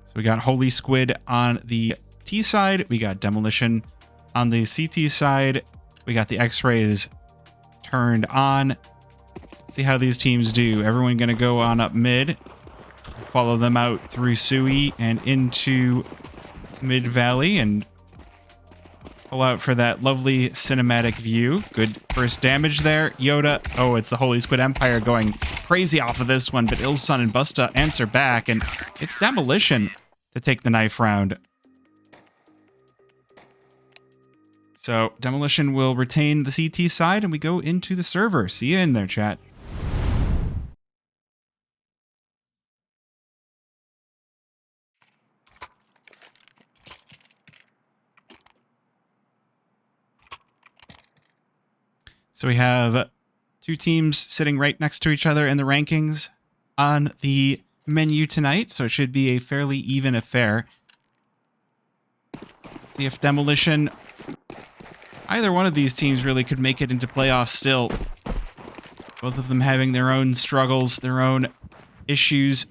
So we got Holy Squid on the T side. We got Demolition on the CT side. We got the X-rays turned on. See how these teams do. Everyone going to go on up mid. Follow them out through Sui and into Mid Valley and pull out for that lovely cinematic view. Good first damage there. Yoda. Oh, it's the Holy Squid Empire going crazy off of this one, but Ilsun and Busta answer back, and it's Demolition to take the knife round. So Demolition will retain the CT side, and we go into the server. See you in there, chat. So we have two teams sitting right next to each other in the rankings on the menu tonight, so it should be a fairly even affair. See if Demolition, either one of these teams really could make it into playoffs still. Both of them having their own struggles, their own issues.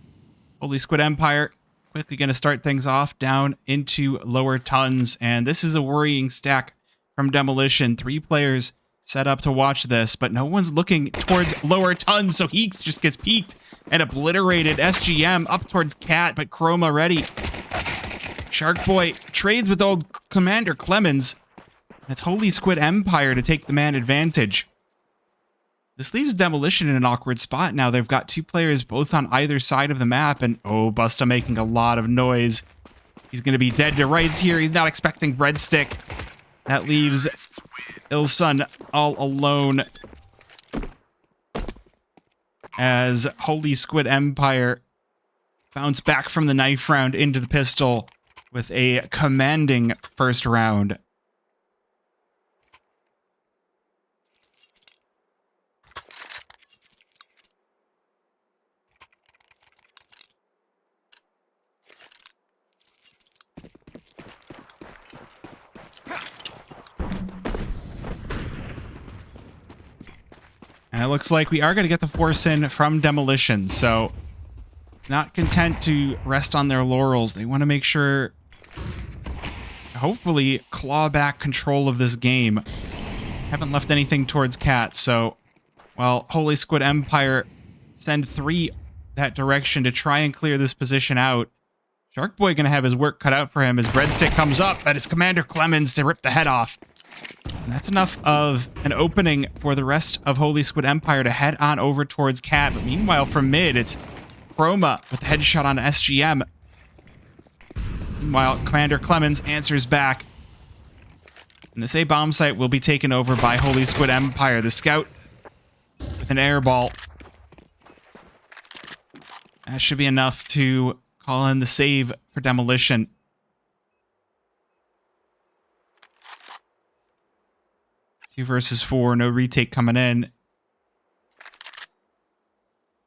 Holy Squid Empire quickly going to start things off down into lower tons, and this is a worrying stack from Demolition. 3 players set up to watch this, but no one's looking towards lower tons, so Heeks just gets peeked and obliterated. SGM up towards Cat, but Chroma ready. Shark Boy trades with old Commander Clemens. It's Holy Squid Empire to take the man advantage. This leaves Demolition in an awkward spot now. They've got 2 players both on either side of the map, and oh, Busta making a lot of noise. He's going to be dead to rights here. He's not expecting Breadstick. That leaves Ilsun all alone as Holy Squid Empire bounce back from the knife round into the pistol with a commanding first round. And it looks like we are going to get the force in from Demolition, so not content to rest on their laurels. They want to make sure, hopefully, claw back control of this game. Haven't left anything towards Cat, so while Holy Squid Empire send 3 that direction to try and clear this position out, Shark Boy going to have his work cut out for him as Breadstick comes up at his Commander Clemens to rip the head off. And that's enough of an opening for the rest of Holy Squid Empire to head on over towards Cat. But meanwhile, from mid, it's Chroma with the headshot on SGM. Meanwhile, Commander Clemens answers back. And this A bomb site will be taken over by Holy Squid Empire. The scout with an airball. That should be enough to call in the save for Demolition. 2 versus 4, no retake coming in.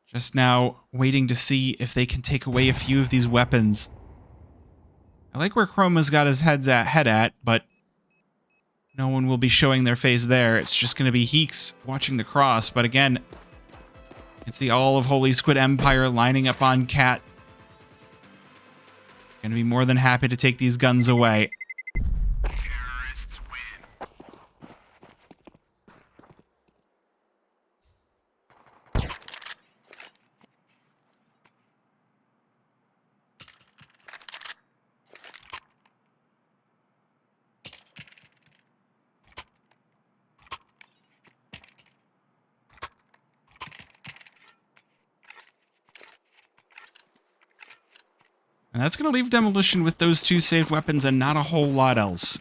Just now waiting to see if they can take away a few of these weapons. I like where Chroma's got his head at, but no one will be showing their face there. It's just going to be Heeks watching the cross. But again, it's the all of Holy Squid Empire lining up on Cat. Going to be more than happy to take these guns away. And that's going to leave Demolition with those 2 saved weapons and not a whole lot else.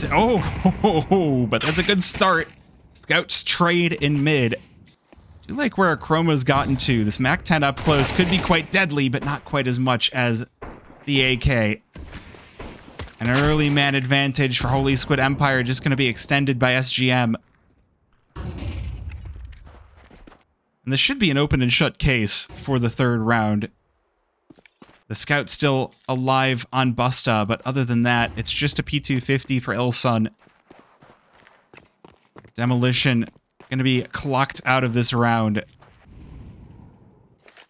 Oh, but that's a good start. Scouts trade in mid. I do like where Chroma's gotten to. This MAC-10 up close could be quite deadly, but not quite as much as the AK. An early man advantage for Holy Squid Empire just going to be extended by SGM. And this should be an open and shut case for the 3rd round. The scout's still alive on Busta, but other than that, it's just a P250 for Ilsun. Demolition going to be clocked out of this round.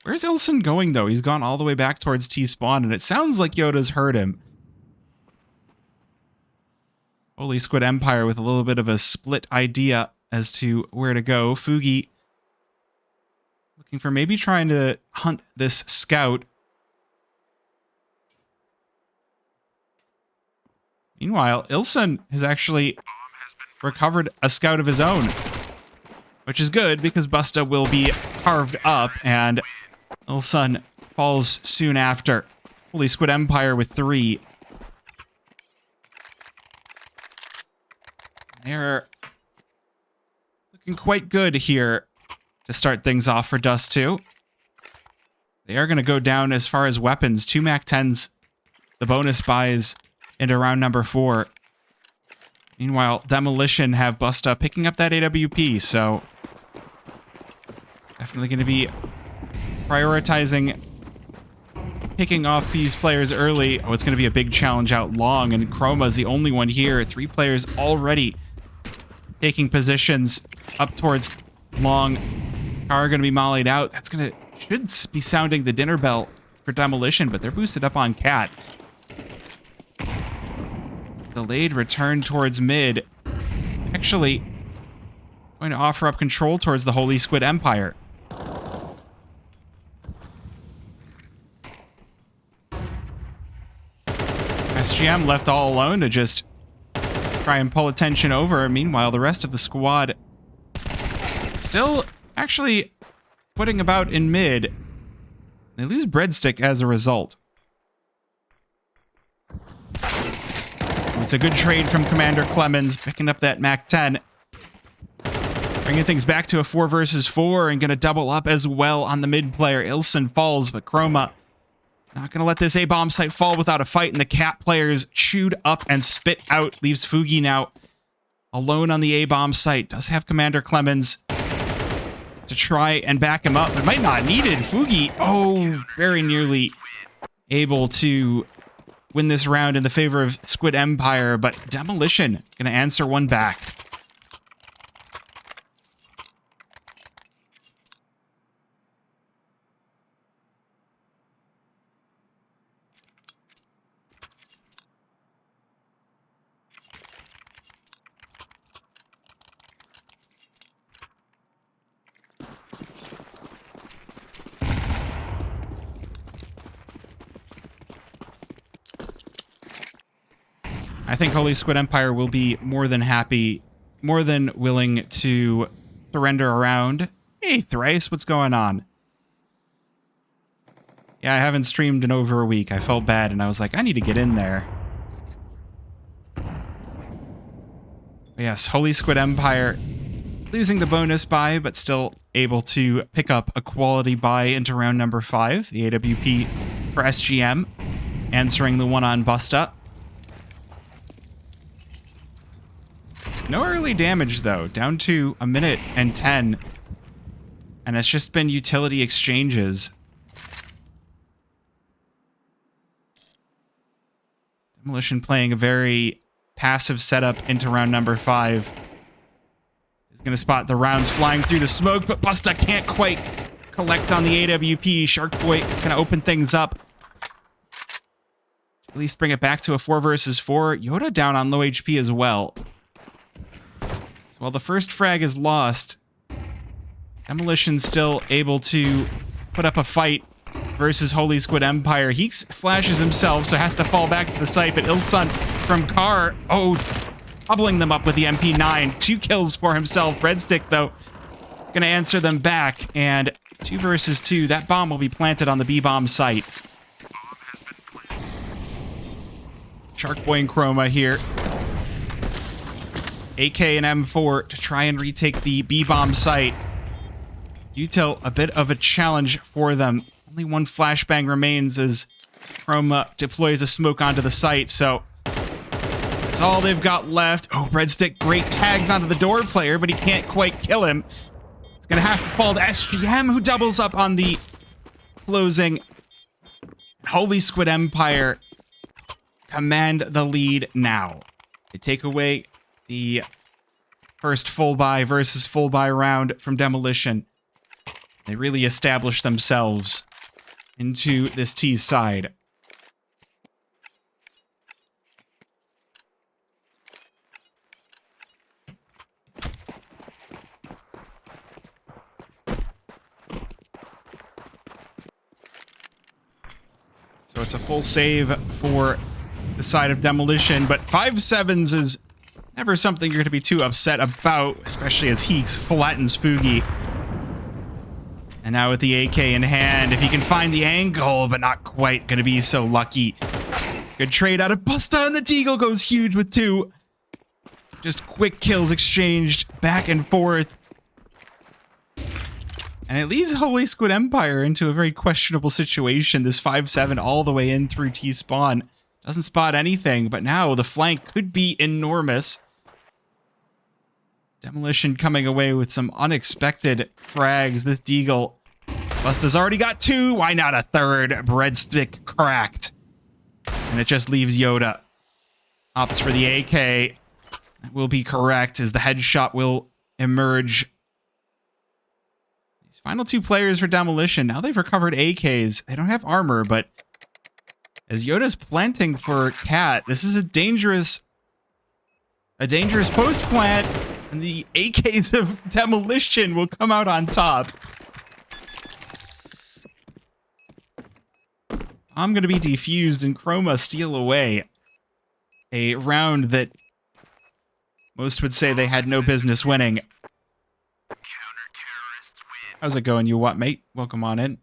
Where's Ilson going, though? He's gone all the way back towards T-spawn, and it sounds like Yoda's heard him. Holy Squid Empire with a little bit of a split idea as to where to go. Fugi looking for maybe trying to hunt this scout. Meanwhile, Ilson has actually recovered a scout of his own, which is good because Busta will be carved up and Ilson falls soon after. Holy Squid Empire with 3. They're looking quite good here to start things off for Dust2. They are going to go down as far as weapons. 2 MAC-10s, the bonus buys into round number 4. Meanwhile, Demolition have Busta picking up that AWP, so definitely going to be prioritizing picking off these players early. Oh, it's going to be a big challenge out long, and Chroma's the only one here. 3 players already taking positions up towards long. Are going to be mollied out. That's going to should be sounding the dinner bell for Demolition, but they're boosted up on Cat. Delayed return towards mid. Actually, going to offer up control towards the Holy Squid Empire. SGM left all alone to just try and pull attention over. Meanwhile, the rest of the squad still actually putting about in mid. They lose Breadstick as a result. It's a good trade from Commander Clemens, picking up that MAC-10. Bringing things back to a 4 versus 4 and going to double up as well on the mid player. Ilson falls, but Chroma not going to let this A-bomb site fall without a fight, and the Cat players chewed up and spit out. Leaves Fugi now alone on the A-bomb site. Does have Commander Clemens to try and back him up, but might not need it. Fugi, oh, very nearly able to win this round in the favor of Squid Empire, but Demolition going to answer one back. I think Holy Squid Empire will be more than happy, more than willing to surrender around. Hey, Thrice, what's going on? Yeah, I haven't streamed in over a week. I felt bad, and I was like, I need to get in there. But yes, Holy Squid Empire losing the bonus buy, but still able to pick up a quality buy into round number 5. The AWP for SGM, answering the one on Busta. No early damage, though. Down to 1 minute and 10. And it's just been utility exchanges. Demolition playing a very passive setup into round number 5. He's going to spot the rounds flying through the smoke, but Busta can't quite collect on the AWP. Shark Boy going to open things up. At least bring it back to a 4 versus 4. Yoda down on low HP as well. So while the first frag is lost, Demolition's still able to put up a fight versus Holy Squid Empire. He flashes himself, so has to fall back to the site, but Ilson from Car, hobbling them up with the MP9. 2 kills for himself. Breadstick, though, gonna answer them back, and 2 versus 2. That bomb will be planted on the B-bomb site. Shark Boy and Chroma here. AK and M4 to try and retake the B-bomb site. Util, a bit of a challenge for them. Only 1 flashbang remains as Chroma deploys a smoke onto the site, so that's all they've got left. Oh, Breadstick, great tags onto the door player, but he can't quite kill him. It's gonna have to fall to SGM, who doubles up on the closing. Holy Squid Empire command the lead now. They take away the first full buy versus full buy round from Demolition. They really establish themselves into this T's side. So it's a full save for the side of Demolition, but 5-7s is never something you're going to be too upset about, especially as Heeks flattens Fugi. And now with the AK in hand, if he can find the angle, but not quite going to be so lucky. Good trade out of Busta, and the Deagle goes huge with 2. Just quick kills exchanged back and forth. And it leads Holy Squid Empire into a very questionable situation. This 5-7 all the way in through T-spawn. Doesn't spot anything, but now the flank could be enormous. Demolition coming away with some unexpected frags. This Deagle. Busta's already got 2. Why not a 3rd? Breadstick cracked. And it just leaves Yoda. Opts for the AK. That will be correct as the headshot will emerge. These final 2 players for Demolition. Now they've recovered AKs. They don't have armor, but as Yoda's planting for Cat, this is a dangerous post plant. And the AKs of Demolition will come out on top. I'm going to be defused and Chroma steal away a round that most would say they had no business winning. How's it going, you what, mate? Welcome on in.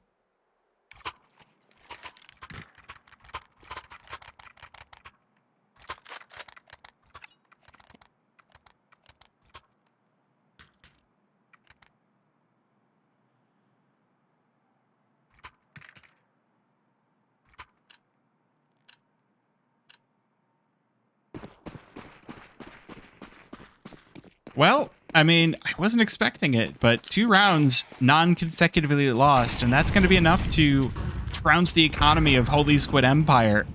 Well, I mean, I wasn't expecting it, but 2 rounds non-consecutively lost, and that's going to be enough to trounce the economy of Holy Squid Empire.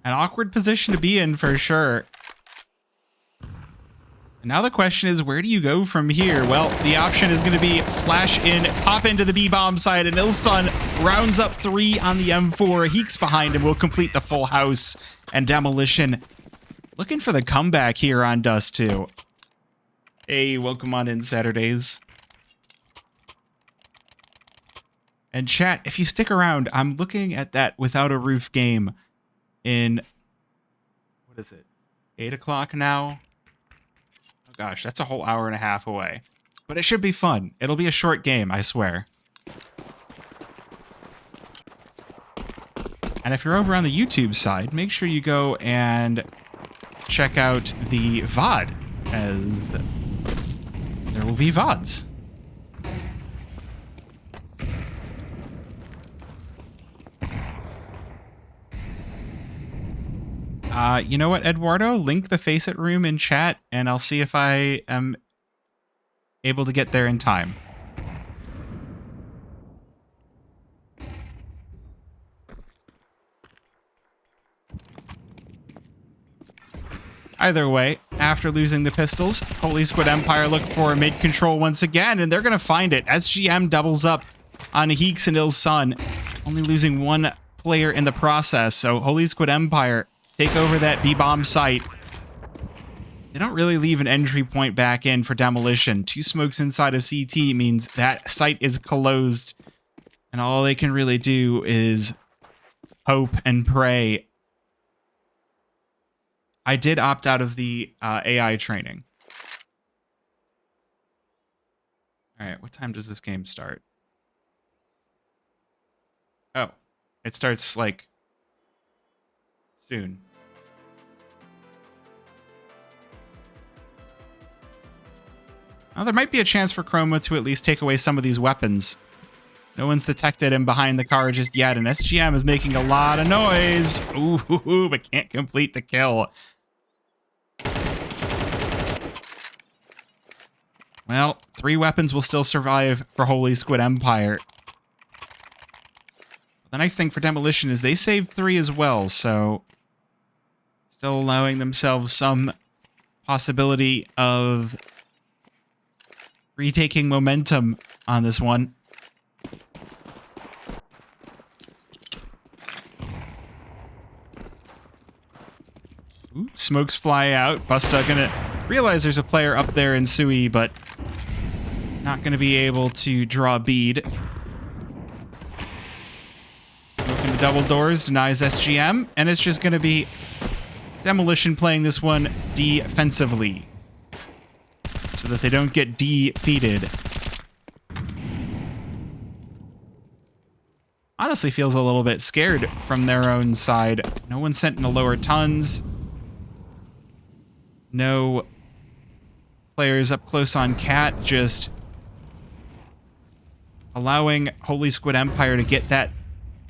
An awkward position to be in for sure. And now the question is, where do you go from here? Well, the option is going to be flash in, pop into the B-bomb side, and Ilsun rounds up 3 on the M4. Heeks behind him will complete the full house, and Demolition looking for the comeback here on Dust2. Hey, welcome on in, Saturdays. And chat, if you stick around, I'm looking at that Without a Roof game in, what is it, 8 o'clock now? Oh gosh, that's a whole hour and a half away. But it should be fun. It'll be a short game, I swear. And if you're over on the YouTube side, make sure you go and check out the VOD, as there will be VODs. You know what, Eduardo? Link the Faceit room in chat, and I'll see if I am able to get there in time. Either way, after losing the pistols, Holy Squid Empire look for mid-control once again, and they're going to find it. SGM doubles up on Heeks and Ilsun, only losing 1 player in the process, so Holy Squid Empire take over that B-bomb site. They don't really leave an entry point back in for Demolition. 2 smokes inside of CT means that site is closed, and all they can really do is hope and pray. I did opt out of the AI training. All right, what time does this game start? Oh, it starts, like, soon. Now, there might be a chance for Chroma to at least take away some of these weapons. No one's detected him behind the car just yet, and SGM is making a lot of noise. Ooh, but can't complete the kill. Well, 3 weapons will still survive for Holy Squid Empire. The nice thing for Demolition is they saved 3 as well, so still allowing themselves some possibility of retaking momentum on this one. Ooh, smokes fly out. Busta gonna realize there's a player up there in Sui, but not gonna be able to draw a bead. Smoking the double doors, denies SGM, and it's just gonna be Demolition playing this one defensively so that they don't get defeated. Honestly feels a little bit scared from their own side. No one sent in the lower tons. No players up close on Cat, just allowing Holy Squid Empire to get that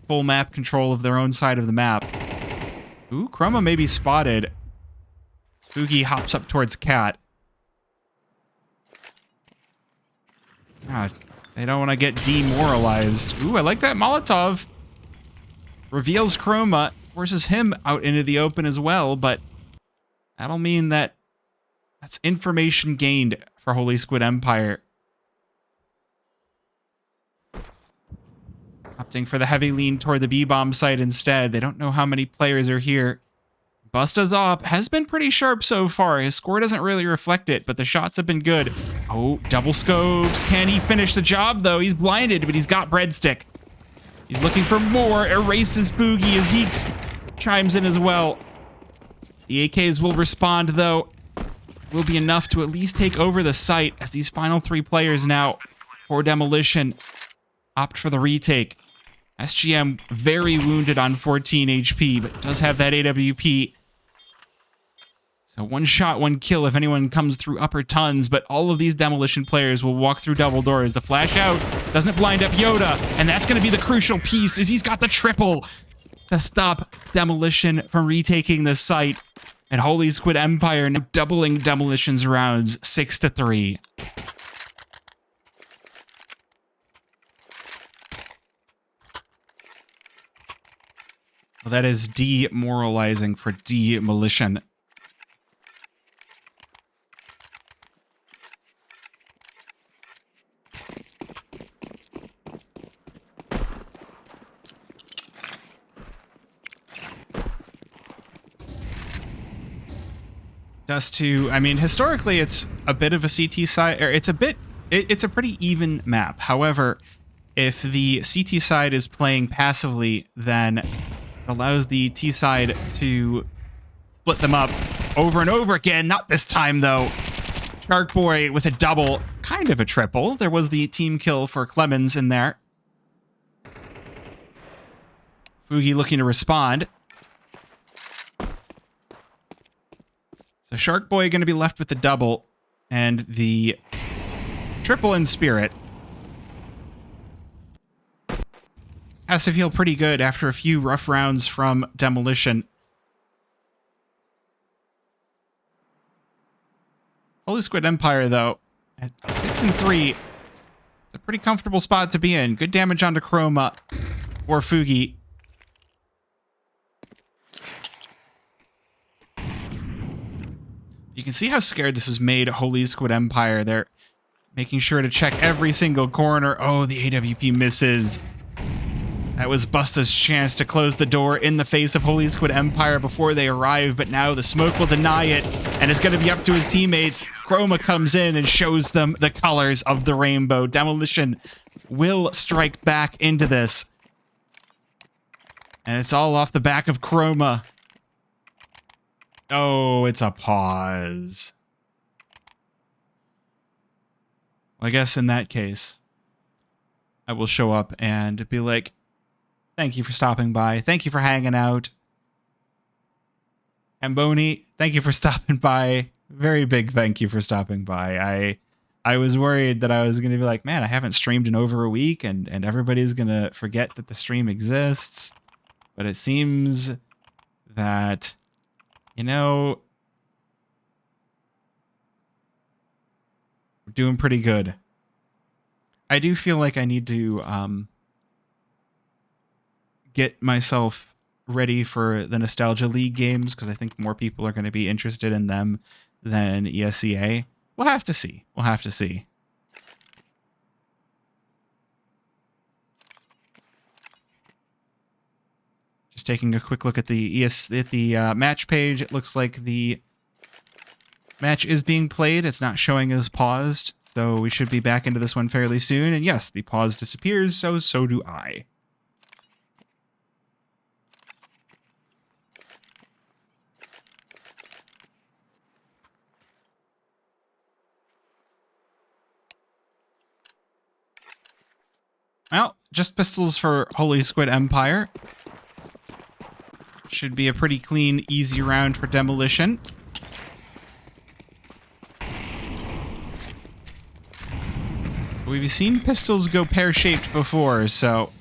full map control of their own side of the map. Ooh, Chroma may be spotted. Spooky hops up towards Cat. God, they don't want to get demoralized. Ooh, I like that Molotov. Reveals Chroma, forces him out into the open as well, but that'll mean that that's information gained for Holy Squid Empire. Opting for the heavy lean toward the B-bomb site instead. They don't know how many players are here. Busta's op has been pretty sharp so far. His score doesn't really reflect it, but the shots have been good. Oh, double scopes. Can he finish the job, though? He's blinded, but he's got breadstick. He's looking for more. Erases Boogie as Heeks chimes in as well. The AKs will respond, though. Will be enough to at least take over the site as these final three players now for Demolition opt for the retake. SGM very wounded on 14 HP, but does have that AWP. So one shot, one kill if anyone comes through upper tons, but all of these Demolition players will walk through double doors. The flash out doesn't blind up Yoda, and that's going to be the crucial piece, is he's got the triple to stop Demolition from retaking the site. And Holy Squid Empire now doubling Demolition's rounds 6-3. Well, that is demoralizing for Demolition. Dust2, I mean, historically, it's a bit of a CT side, or it's a pretty even map. However, if the CT side is playing passively, then it allows the T side to split them up over and over again. Not this time, though. Shark Boy with a double, kind of a triple. There was the team kill for Clemens in there. Fugi looking to respond. So Shark Boy going to be left with the double and the triple in Spirit. Has to feel pretty good after a few rough rounds from Demolition. Holy Squid Empire, though, at 6-3, it's a pretty comfortable spot to be in. Good damage onto Chroma or Fugi. You can see how scared this has made Holy Squid Empire. They're making sure to check every single corner. Oh, the AWP misses. That was Busta's chance to close the door in the face of Holy Squid Empire before they arrive, but now the smoke will deny it, and it's going to be up to his teammates. Chroma comes in and shows them the colors of the rainbow. Demolition will strike back into this. And it's all off the back of Chroma. Oh, it's a pause. Well, I guess in that case, I will show up and be like, thank you for stopping by. Thank you for hanging out. Amboni, thank you for stopping by. Very big thank you for stopping by. I was worried that I was going to be like, man, I haven't streamed in over a week and everybody's going to forget that the stream exists. But it seems that, you know, we're doing pretty good. I do feel like I need to get myself ready for the Nostalgia League games, because I think more people are going to be interested in them than ESEA. We'll have to see. We'll have to see. Just taking a quick look at the match page. It looks like the match is being played. It's not showing as paused, so we should be back into this one fairly soon. And yes, the pause disappears, so do I. Well, just pistols for Holy Squid Empire. Should be a pretty clean, easy round for Demolition. We've seen pistols go pear-shaped before, so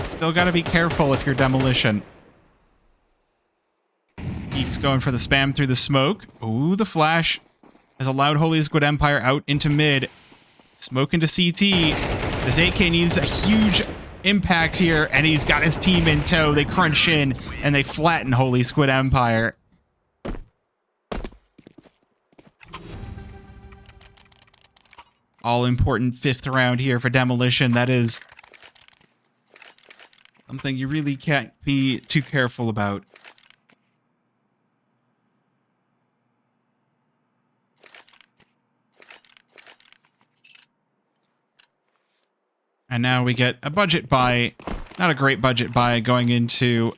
still gotta be careful if you're Demolition. He's going for the spam through the smoke. Ooh, the flash has allowed Holy Squid Empire out into mid. Smoke into CT. This AK needs a huge impact here, and he's got his team in tow. They crunch in, and they flatten Holy Squid Empire. All-important 5th round here for Demolition. That is something you really can't be too careful about. And now we get a budget buy, not a great budget buy, going into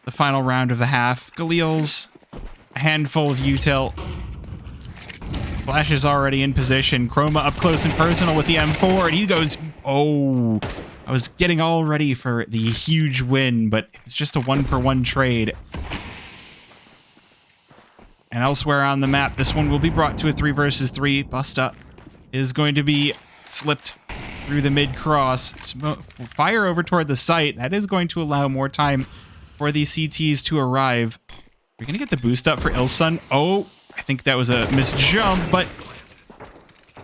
the final round of the half. Galil's, a handful of util. Flash is already in position. Chroma up close and personal with the M4, and he goes, oh, I was getting all ready for the huge win, but it's just a 1-for-1 trade. And elsewhere on the map, this one will be brought to a 3 versus 3. Busta is going to be slipped through the mid-cross. Fire over toward the site. That is going to allow more time for these CTs to arrive. We're going to get the boost up for Ilsun. Oh, I think that was a missed jump, but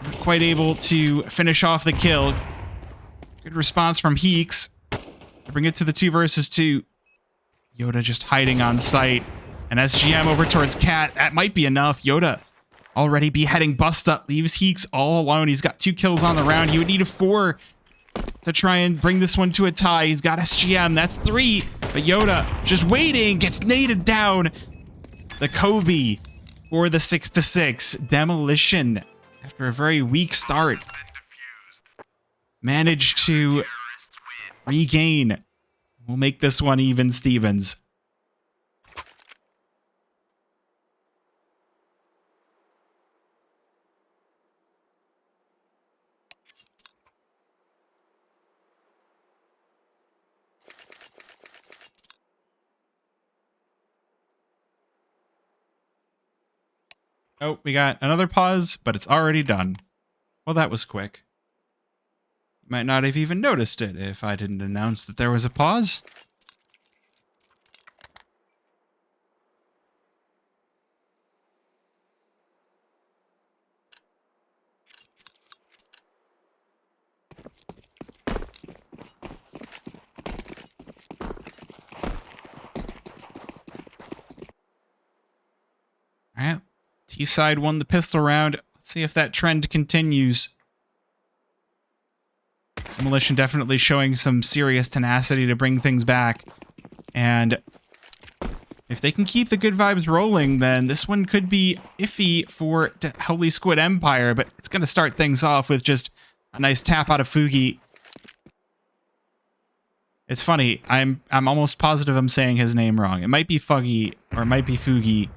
not quite able to finish off the kill. Good response from Heeks to bring it to the 2 versus 2. Yoda just hiding on site. And SGM over towards Cat. That might be enough. Yoda already beheading Busta. Leaves Heeks all alone. He's got 2 kills on the round. He would need a 4 to try and bring this one to a tie. He's got SGM. That's 3. But Yoda just waiting. Gets naded down. The Kobe for the 6-6. Demolition, after a very weak start, managed to regain. We'll make this one even Stevens. Oh, we got another pause, but it's already done. Well, that was quick. You might not have even noticed it if I didn't announce that there was a pause. All right. T-side won the pistol round. Let's see if that trend continues. Demolition definitely showing some serious tenacity to bring things back. And if they can keep the good vibes rolling, then this one could be iffy for Holy Squid Empire, but it's going to start things off with just a nice tap out of Fugi. It's funny, I'm almost positive I'm saying his name wrong. It might be Fuggy, or it might be Fugi.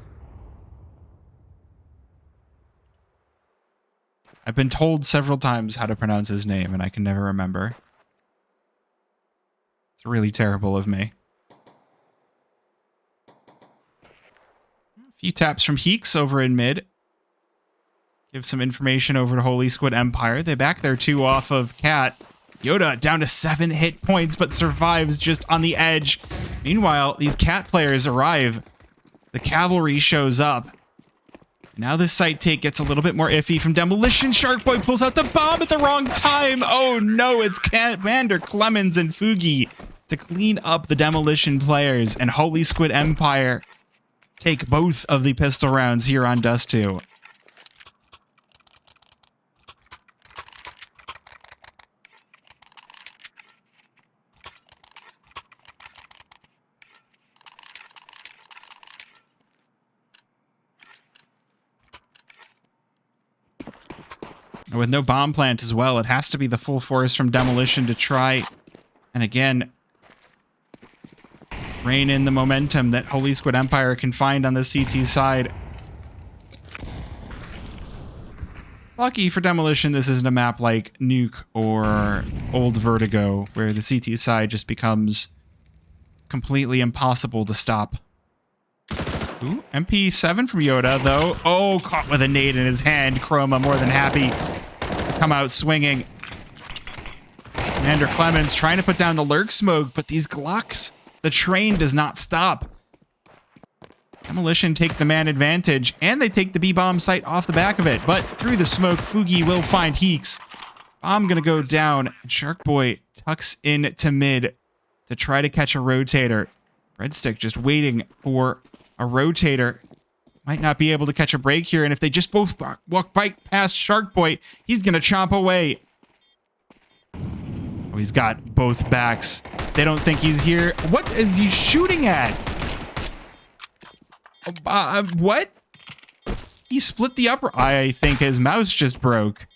I've been told several times how to pronounce his name, and I can never remember. It's really terrible of me. A few taps from Heeks over in mid. Give some information over to Holy Squid Empire. They back their 2 off of Cat. Yoda down to 7 hit points, but survives just on the edge. Meanwhile, these Cat players arrive. The cavalry shows up. Now this site take gets a little bit more iffy from Demolition. Sharkboy pulls out the bomb at the wrong time. Oh no, it's Commander Clemens and Fugi to clean up the Demolition players, and Holy Squid Empire take both of the pistol rounds here on Dust2. With no bomb plant as well, it has to be the full force from Demolition to try, and again, rein in the momentum that Holy Squid Empire can find on the CT side. Lucky for Demolition, this isn't a map like Nuke or Old Vertigo, where the CT side just becomes completely impossible to stop. Ooh, MP7 from Yoda, though. Oh, caught with a nade in his hand. Chroma more than happy to come out swinging. Commander Clemens trying to put down the lurk smoke, but these Glocks, the train does not stop. Demolition take the man advantage, and they take the B-bomb site off the back of it. But through the smoke, Fugi will find Heeks. Bomb gonna go down. Shark Boy tucks in to mid to try to catch a rotator. Breadstick just waiting for a rotator. Might not be able to catch a break here, and if they just both walk right past Shark Boy, he's gonna chomp away. Oh, he's got both backs. They don't think he's here. What is he shooting at? What? He split the upper. I think his mouse just broke.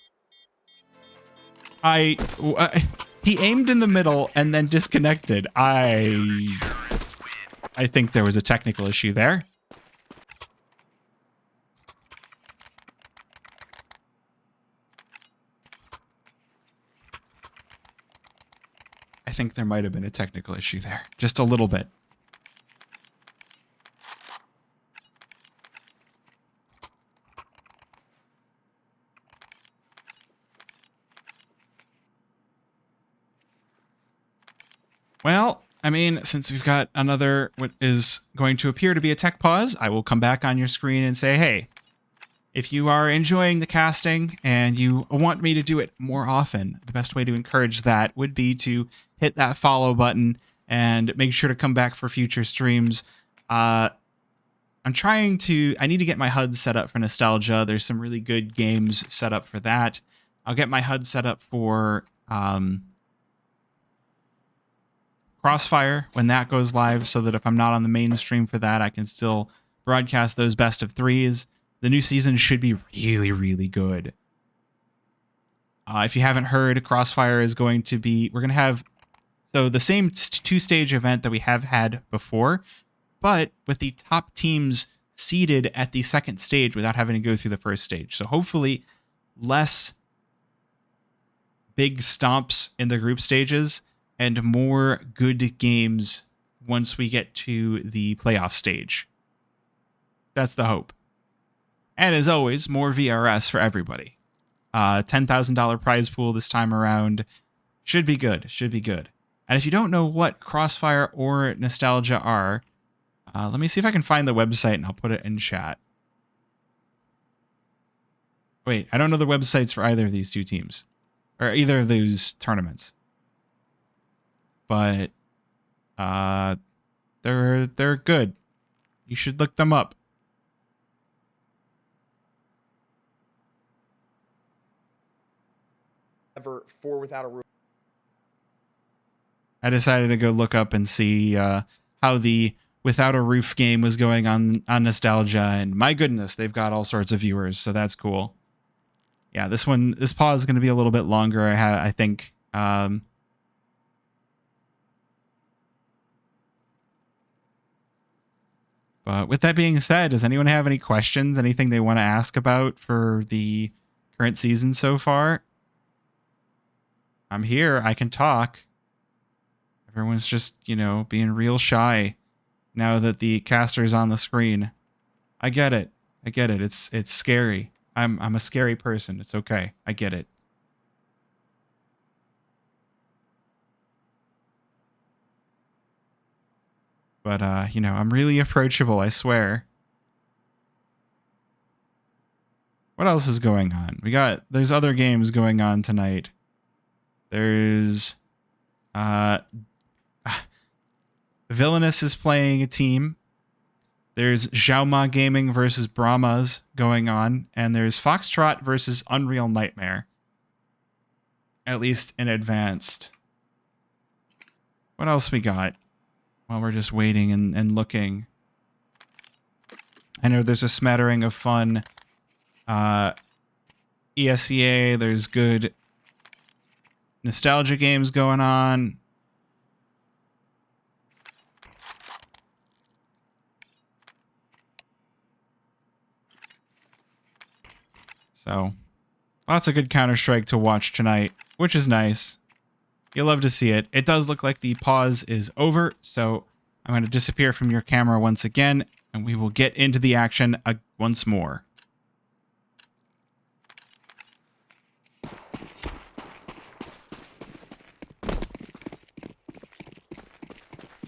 He aimed in the middle and then disconnected. I think there was a technical issue there. I think there might have been a technical issue there. Just a little bit. Well, I mean, since we've got another, what is going to appear to be a tech pause, I will come back on your screen and say, hey, if you are enjoying the casting and you want me to do it more often, the best way to encourage that would be to hit that follow button and make sure to come back for future streams. I need to get my HUD set up for Nostalgia. There's some really good games set up for that. I'll get my HUD set up for Crossfire when that goes live, so that if I'm not on the main stream for that, I can still broadcast those best of threes. The new season should be really, really good. If you haven't heard, Crossfire is going to be, we're going to have, so the same two-stage event that we have had before, but with the top teams seeded at the second stage without having to go through the first stage. So hopefully less big stomps in the group stages and more good games once we get to the playoff stage. That's the hope. And as always, more VRS for everybody. $10,000 prize pool this time around. Should be good. Should be good. And if you don't know what Crossfire or Nostalgia are, let me see if I can find the website and I'll put it in chat. Wait, I don't know the websites for either of these two teams. Or either of those tournaments. But they're good. You should look them up. Ever four without a roof. I decided to go look up and see how the Without a Roof game was going on Nostalgia, and my goodness, they've got all sorts of viewers, so that's cool. Yeah, this pause is going to be a little bit longer, I think. But with that being said, does anyone have any questions? Anything they want to ask about for the current season so far? I'm here. I can talk. Everyone's just, being real shy now that the caster's on the screen. I get it. I get it. It's scary. I'm a scary person. It's okay. I get it. But, I'm really approachable, I swear. What else is going on? There's other games going on tonight. There's, Villainous is playing a team. There's Xiaoma Gaming versus Brahmas going on. And there's Foxtrot versus Unreal Nightmare. At least in advanced. What else we got? While we're just waiting and looking. I know there's a smattering of fun ESEA. There's good nostalgia games going on. So, lots of good Counter-Strike to watch tonight, which is nice. You'll love to see it. It does look like the pause is over, so I'm going to disappear from your camera once again, and we will get into the action once more.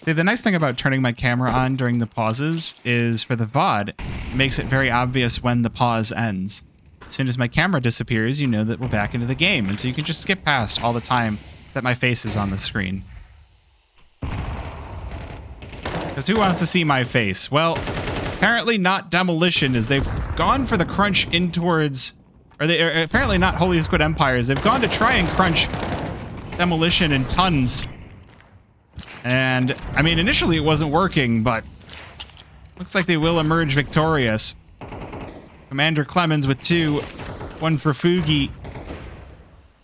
See, the nice thing about turning my camera on during the pauses is for the VOD, it makes it very obvious when the pause ends. As soon as my camera disappears, you know that we're back into the game, and so you can just skip past all the time that my face is on the screen. Because who wants to see my face? Well, apparently not Demolition, as they've gone for the crunch in towards... apparently not Holy Squid Empires. They've gone to try and crunch Demolition in tons. And, I mean, initially it wasn't working, but looks like they will emerge victorious. Commander Clemens with 2, 1 for Fugi.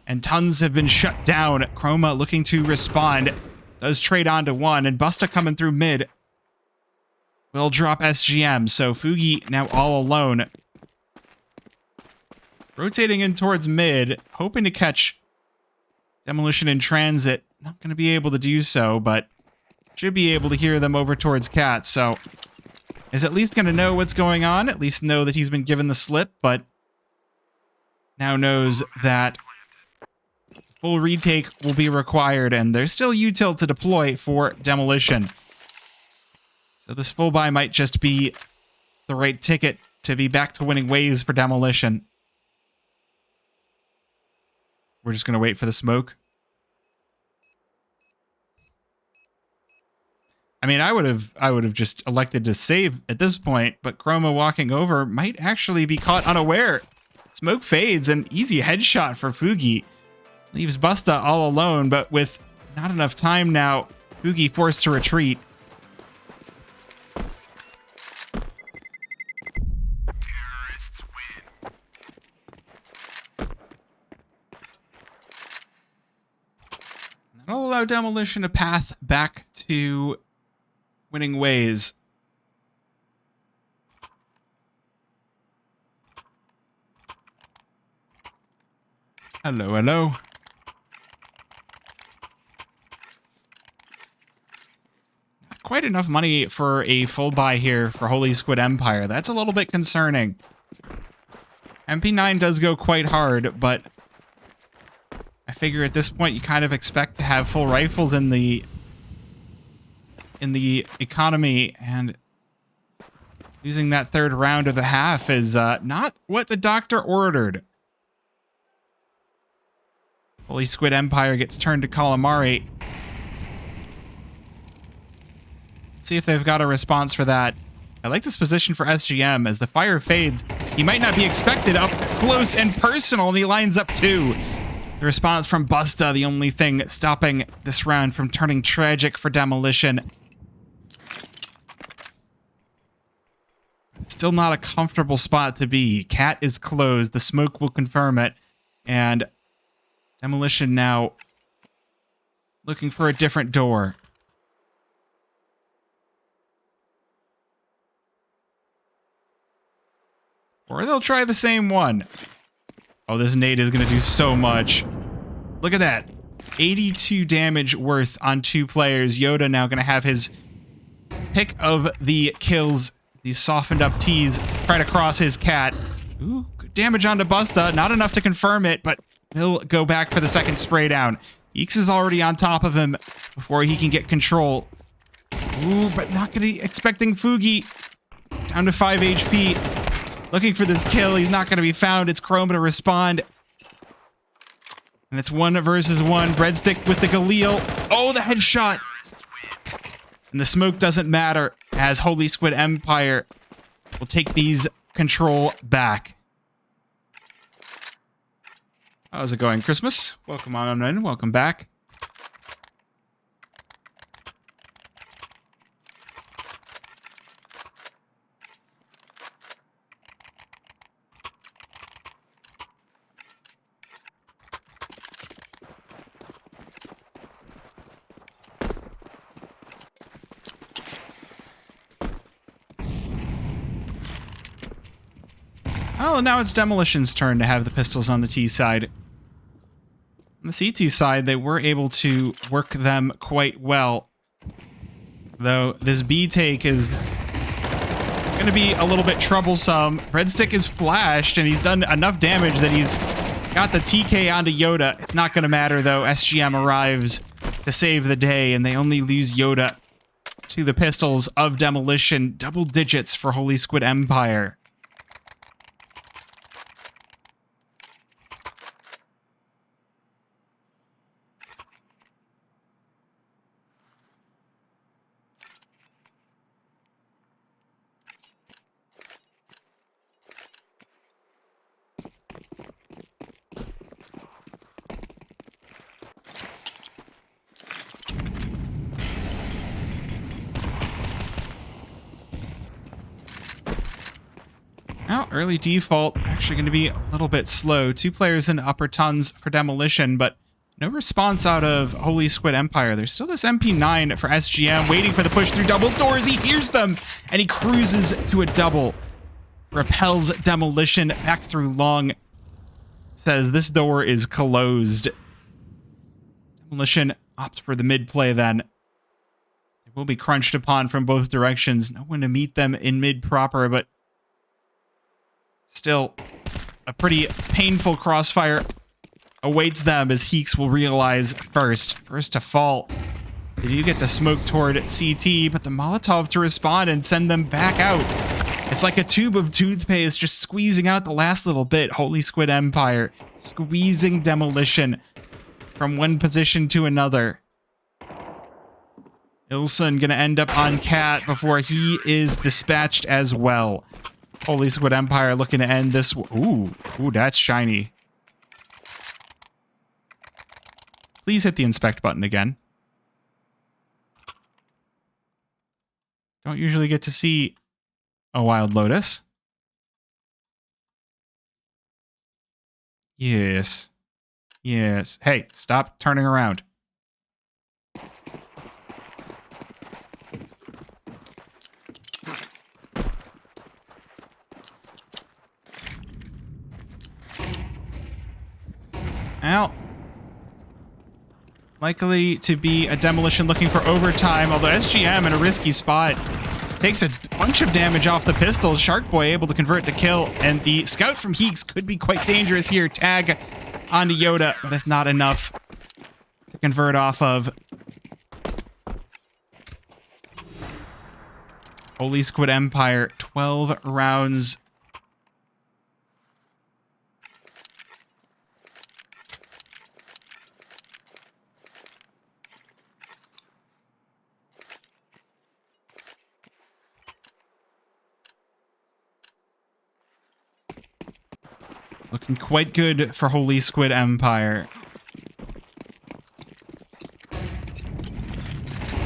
And tons have been shut down. Chroma looking to respond. Does trade on to 1, and Busta coming through mid. Will drop SGM, so Fugi now all alone. Rotating in towards mid, hoping to catch Demolition in transit. Not going to be able to do so, but should be able to hear them over towards Cat, so is at least going to know what's going on, at least know that he's been given the slip, but now knows that full retake will be required, and there's still util to deploy for Demolition. So this full buy might just be the right ticket to be back to winning ways for Demolition. We're just going to wait for the smoke. I mean, I would have just elected to save at this point, but Chroma walking over might actually be caught unaware. Smoke fades, and easy headshot for Fugi. Leaves Busta all alone, but with not enough time now, Fugi forced to retreat. Terrorists win. That'll allow Demolition a path back to winning ways. Hello, hello. Not quite enough money for a full buy here for Holy Squid Empire. That's a little bit concerning. MP9 does go quite hard, but I figure at this point you kind of expect to have full rifled in the economy, and using that third round of the half is not what the doctor ordered. Holy Squid Empire gets turned to calamari. See if they've got a response for that. I like this position for SGM. As the fire fades, he might not be expected up close and personal, and he lines up 2. The response from Busta, the only thing stopping this round from turning tragic for Demolition. Still not a comfortable spot to be. Cat is closed. The smoke will confirm it. And Demolition now looking for a different door. Or they'll try the same one. Oh, this nade is going to do so much. Look at that. 82 damage worth on 2 players. Yoda now going to have his pick of the kills. These softened up T's right across his Cat. Ooh, good damage onto Busta. Not enough to confirm it, but he'll go back for the second spray down. Eeks is already on top of him before he can get control. Ooh, but not gonna be expecting Fugi. Down to 5 HP. Looking for this kill. He's not gonna be found. It's Chroma to respond. And it's 1 versus 1. Breadstick with the Galil. Oh, the headshot. And the smoke doesn't matter, as Holy Squid Empire will take these control back. How's it going, Christmas? Welcome on in. Welcome back. Oh, now it's Demolition's turn to have the pistols on the T side. On the CT side, they were able to work them quite well. Though this B take is going to be a little bit troublesome. Breadstick is flashed, and he's done enough damage that he's got the TK onto Yoda. It's not going to matter, though. SGM arrives to save the day, and they only lose Yoda to the pistols of Demolition. Double digits for Holy Squid Empire. Now, early default, actually going to be a little bit slow. 2 players in upper tons for Demolition, but no response out of Holy Squid Empire. There's still this MP9 for SGM, waiting for the push through double doors. He hears them, and he cruises to a double. Repels Demolition back through long. Says this door is closed. Demolition opt for the mid play then. They will be crunched upon from both directions. No one to meet them in mid proper, but still, a pretty painful crossfire awaits them as Heeks will realize first to fall. They do get the smoke toward CT, but the Molotov to respond and send them back out. It's like a tube of toothpaste just squeezing out the last little bit. Holy Squid Empire squeezing Demolition from one position to another. Ilson gonna end up on Cat before he is dispatched as well. Holy Squid Empire looking to end this. Ooh, that's shiny. Please hit the inspect button again. Don't usually get to see a Wild Lotus. Yes. Yes. Hey, stop turning around. Now, likely to be a Demolition looking for overtime, although SGM in a risky spot takes a bunch of damage off the pistols. Sharkboy able to convert the kill, and the scout from Heeks could be quite dangerous here. Tag onto Yoda, but it's not enough to convert off of. Holy Squid Empire, 12 rounds. Looking quite good for Holy Squid Empire.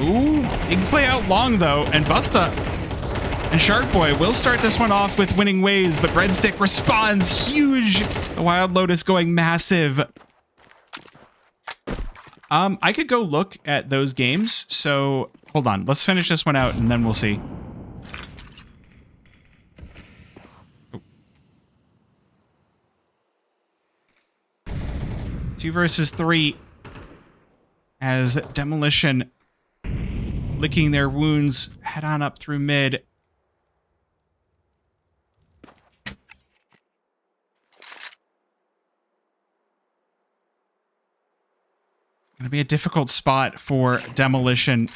Ooh, he can play out long though, and Busta and Sharkboy will start this one off with winning ways, but Breadstick responds huge. The Wild Lotus going massive. I could go look at those games, so hold on. Let's finish this one out and then we'll see. 2 versus 3 as Demolition licking their wounds, head on up through mid. Gonna be a difficult spot for Demolition.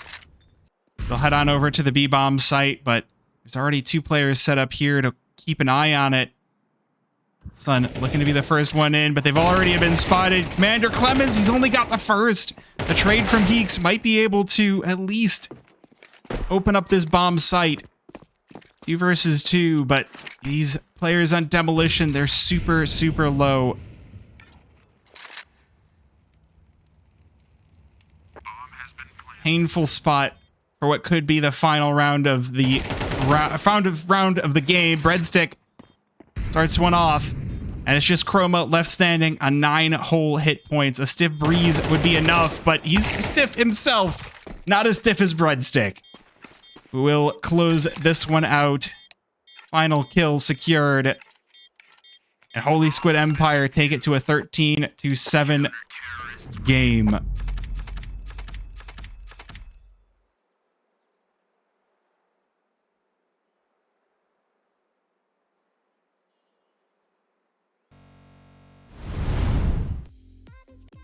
They'll head on over to the B-bomb site, but there's already 2 players set up here to keep an eye on it. Sun looking to be the first one in, but they've already been spotted. Commander Clemens, he's only got the first. The trade from Heeks might be able to at least open up this bomb site. 2 versus 2, but these players on Demolition, they're super, super low. Painful spot for what could be the final round of the round of the game. Breadstick starts one off, and it's just Chroma left standing on 9 whole hit points. A stiff breeze would be enough, but he's stiff himself. Not as stiff as Breadstick. We'll close this one out. Final kill secured. And Holy Squid Empire take it to a 13-7 game.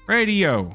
Radio.